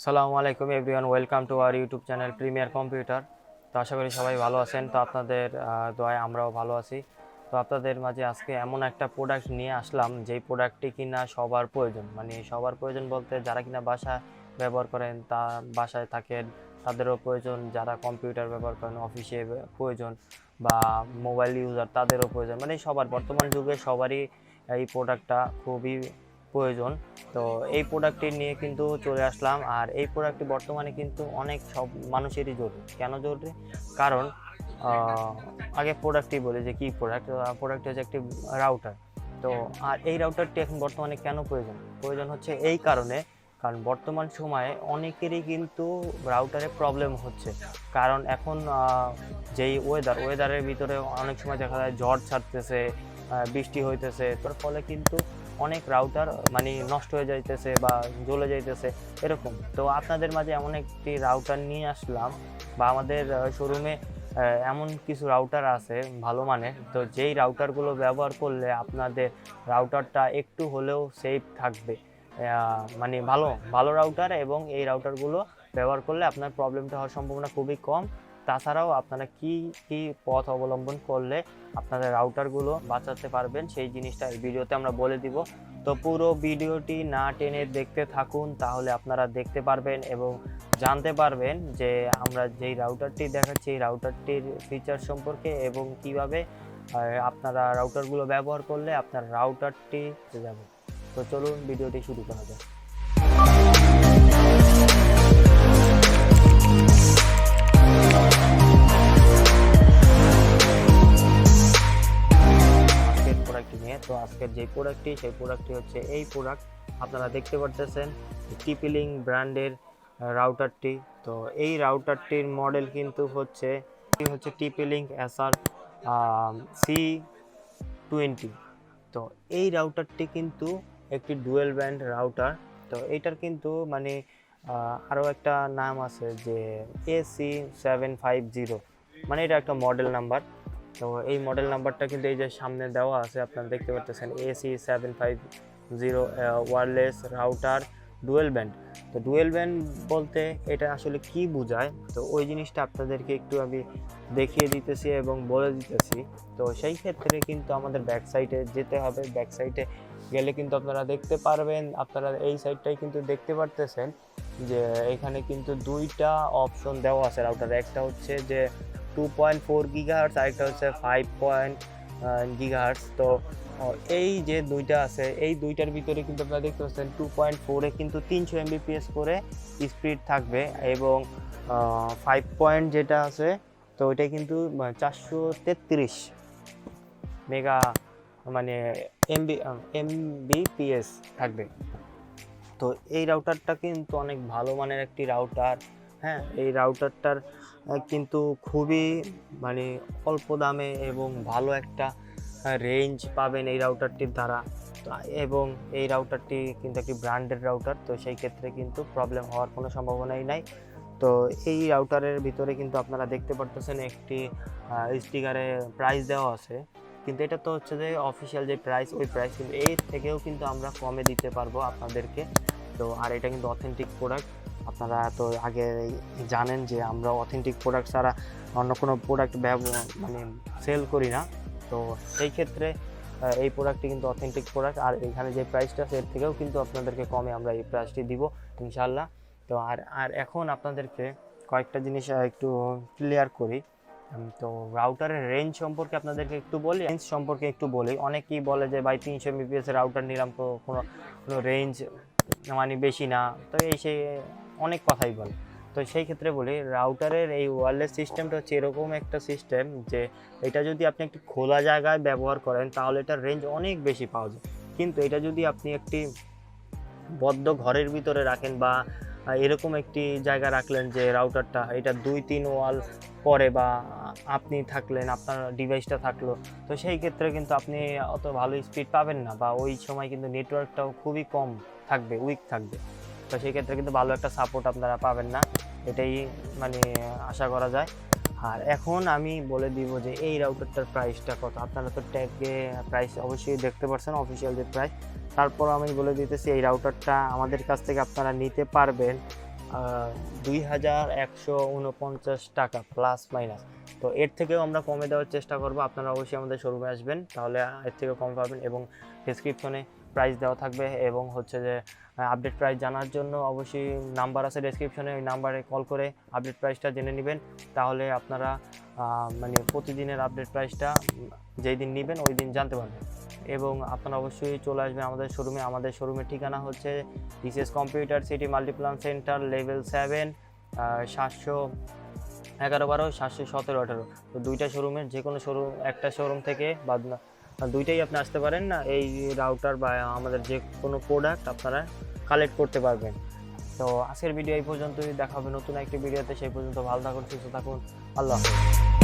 আসসালামু আলাইকুম everyone, welcome to our YouTube channel premier computer. তো আশা করি সবাই ভালো আছেন। তো আপনাদের দোয়ায় আমরাও ভালো আছি। তো আপনাদের মাঝে আজকে এমন একটা প্রোডাক্ট নিয়ে আসলাম যেই প্রোডাক্টটি কিনা সবার প্রয়োজন, মানে সবার প্রয়োজন বলতে যারা কিনা বাসা ব্যবহার করেন, তা বাসায় থাকেন তাদেরও প্রয়োজন, যারা কম্পিউটার ব্যবহার করেন অফিসে প্রয়োজন, বা মোবাইল ইউজার তাদেরও প্রয়োজন, মানে সবার বর্তমান যুগে সবারই এই প্রোডাক্টটা খুবই প্রয়োজন। তো এই প্রোডাক্টটি নিয়ে কিন্তু চলে আসলাম, আর এই প্রোডাক্টটি বর্তমানে কিন্তু অনেক সব মানুষেরই জরুরি। কেন জরুরি? কারণ আগে প্রোডাক্টটি বলি যে কী প্রোডাক্ট। প্রোডাক্ট হচ্ছে একটি রাউটার। তো আর এই রাউটারটি এখন বর্তমানে কেন প্রয়োজন হচ্ছে এই কারণে, কারণ বর্তমান সময়ে অনেকেরই কিন্তু রাউটারে প্রবলেম হচ্ছে। কারণ এখন যেই ওয়েদারের ভিতরে অনেক সময় দেখা যায় ঝড় ছাড়তেছে, বৃষ্টি হইতেছে, তার ফলে কিন্তু অনেক রাউটার মানে নষ্ট হয়ে যাইতেছে বা জ্বলে যাইতেছে এরকম। তো আপনাদের মাঝে এমন একটি রাউটার নিয়ে আসলাম, বা আমাদের শোরুমে এমন কিছু রাউটার আছে ভালো মানের, তো যেই রাউটারগুলো ব্যবহার করলে আপনাদের রাউটারটা একটু হলেও সেফ থাকবে। মানে ভালো ভালো রাউটার, এবং এই রাউটারগুলো ব্যবহার করলে আপনার প্রবলেমটা হওয়ার সম্ভাবনা খুবই কম। তাছাড়াও আপনারা কি কি পথ অবলম্বন করলে আপনাদের রাউটারগুলো বাঁচাতে পারবেন সেই জিনিসটা এই ভিডিওতে আমরা বলে দিব। তো পুরো ভিডিওটি না টেনে দেখতে থাকুন, তাহলে আপনারা দেখতে পারবেন এবং জানতে পারবেন যে আমরা যেই রাউটারটি দেখাচ্ছি এই রাউটারটির ফিচার সম্পর্কে, এবং কিভাবে আপনারা রাউটারগুলো ব্যবহার করলে আপনার রাউটারটি যাবে। তো চলুন ভিডিওটি শুরু করা যাক। তো আজকের যে প্রোডাক্টটি, সেই প্রোডাক্টটি হচ্ছে এই প্রোডাক্ট। আপনারা দেখতে পারতেছেন টিপিলিং ব্র্যান্ডের রাউটারটি। তো এই রাউটারটির মডেল কিন্তু হচ্ছে টিপিলিং এসআর C20। তো এই রাউটারটি কিন্তু একটি ডুয়েল ব্যান্ড রাউটার। তো এইটার কিন্তু মানে আরও একটা নাম আছে যে AC750, মানে এটা একটা মডেল নাম্বার। তো এই মডেল নাম্বারটা কিন্তু এই যে সামনে দেওয়া আছে, আপনারা দেখতে পাচ্ছেন AC750 wireless router dual band. তো ডুয়েল ব্যান্ড বলতে এটা আসলে কি বোঝায়, তো ওই জিনিসটা আপনাদেরকে একটু আমি দেখিয়ে দিতেছি এবং বলে দিতেছি। তো সেই ক্ষেত্রে কিন্তু আমাদের ব্যাক সাইডে যেতে হবে। ব্যাক সাইডে গেলে কিন্তু আপনারা দেখতে পারবেন, আপনারা এই সাইডটাই কিন্তু দেখতে পারতেছেন যে এখানে কিন্তু দুইটা অপশন দেওয়া আছে রাউটারে। একটা হচ্ছে যে 2.4 গিগাহার্টজ, আরেকটা হচ্ছে 5 গিগাহার্টজ। তো এই যে দুইটা আছে, এই দুইটার ভিতরে কিন্তু আপনারা দেখতে পাচ্ছেন 2.4-এ কিন্তু 300 Mbps করে স্পিড থাকবে, এবং 5 যেটা আছে তো ওইটা কিন্তু 433 মেগা মানে Mbps থাকবে। তো এই রাউটারটা কিন্তু অনেক ভালো মানের একটি রাউটার। হ্যাঁ, এই রাউটারটার কিন্তু খুবই মানে অল্প দামে এবং ভালো একটা রেঞ্জ পাবেন এই রাউটারটির দ্বারা। এবং এই রাউটারটি কিন্তু একটি ব্র্যান্ডেড রাউটার, তো সেই ক্ষেত্রে কিন্তু প্রবলেম হওয়ার কোনো সম্ভাবনাই নাই। তো এই রাউটারের ভিতরে কিন্তু আপনারা দেখতে পারতেছেন একটি স্টিকারে প্রাইস দেওয়া আছে, কিন্তু এটা তো হচ্ছে যে অফিসিয়াল যে প্রাইস, ওই প্রাইস কিন্তু এর থেকেও কিন্তু আমরা কমে দিতে পারবো আপনাদেরকে। তো আর এটা কিন্তু অথেন্টিক প্রোডাক্ট। আপনারা তো আগে জানেন যে আমরা অথেন্টিক প্রোডাক্ট ছাড়া অন্য কোনো প্রোডাক্ট মানে সেল করি না। তো সেই ক্ষেত্রে এই প্রোডাক্টটি কিন্তু অথেন্টিক প্রোডাক্ট, আর এখানে যে প্রাইসটা আছে এর থেকেও কিন্তু আপনাদেরকে কমে আমরা এই প্রাইসটি দিব ইনশাল্লাহ। তো আর এখন আপনাদেরকে কয়েকটা জিনিস একটু ক্লিয়ার করি। তো রাউটারের রেঞ্জ সম্পর্কে আপনাদেরকে একটু বলি। অনেকেই বলে যে ভাই 300 Mbps রাউটার নিলাম, তো কোনো রেঞ্জ মানে বেশি না, তো সেই অনেক কথাই বলে। তো সেই ক্ষেত্রে বলি, রাউটারের এই ওয়্যারলেস সিস্টেমটা হচ্ছে এরকম একটা সিস্টেম যে এটা যদি আপনি একটি খোলা জায়গায় ব্যবহার করেন তাহলে এটার রেঞ্জ অনেক বেশি পাওয়া যায়। কিন্তু এটা যদি আপনি একটি বদ্ধ ঘরের ভিতরে রাখেন, বা এরকম একটি জায়গা রাখলেন যে রাউটারটা এটা 2-3 ওয়াল পরে, বা আপনি থাকলেন, আপনার ডিভাইসটা থাকলো, তো সেই ক্ষেত্রে কিন্তু আপনি অত ভালো স্পিড পাবেন না, বা ওই সময় কিন্তু নেটওয়ার্কটাও খুবই কম থাকবে, উইক থাকবে। তো সেই ক্ষেত্রে কিন্তু ভালো একটা সাপোর্ট আপনারা পাবেন না, এটাই মানে আশা করা যায়। আর এখন আমি বলে দিব যে এই রাউটারটার প্রাইসটা কত। আপনারা তো ট্যাগে প্রাইস অবশ্যই দেখতে পাচ্ছেন, অফিসিয়াল যে প্রাইস। তারপর আমি বলে দিতেছি এই রাউটারটা আমাদের কাছ থেকে আপনারা নিতে পারবেন 2149 টাকা প্লাস মাইনাস। তো এর থেকেও আমরা কমে দেওয়ার চেষ্টা করব, আপনারা অবশ্যই আমাদের শোরুমে আসবেন, তাহলে এর থেকেও কম পাবেন। এবং ডেসক্রিপশনে প্রাইস দেওয়া থাকবে, এবং হচ্ছে যে আপডেট প্রাইস জানার জন্য অবশ্যই নাম্বার আছে ডেসক্রিপশনে, ওই নাম্বারে কল করে আপডেট প্রাইসটা জেনে নেবেন। তাহলে আপনারা মানে প্রতিদিনের আপডেট প্রাইসটা যেই দিন নেবেন ওই দিন জানতে পারবেন। এবং আপনারা অবশ্যই চলে আসবেন আমাদের শোরুমে। আমাদের শোরুমের ঠিকানা হচ্ছে BCS computer city Multiplan centre level 7, 711-12, 717-18। তো দুইটা শোরুমের যে কোনো শোরুম, একটা শোরুম থেকে বা দুইটাই আপনি আসতে পারেন না, এই রাউটার বা আমাদের যে কোনো প্রোডাক্ট আপনারা কালেক্ট করতে পারবেন। তো আজকের ভিডিও এই পর্যন্তই, দেখা হবে নতুন একটি ভিডিওতে। সেই পর্যন্ত ভালো থাকুন, সুস্থ থাকুন, আল্লাহ হাফেজ।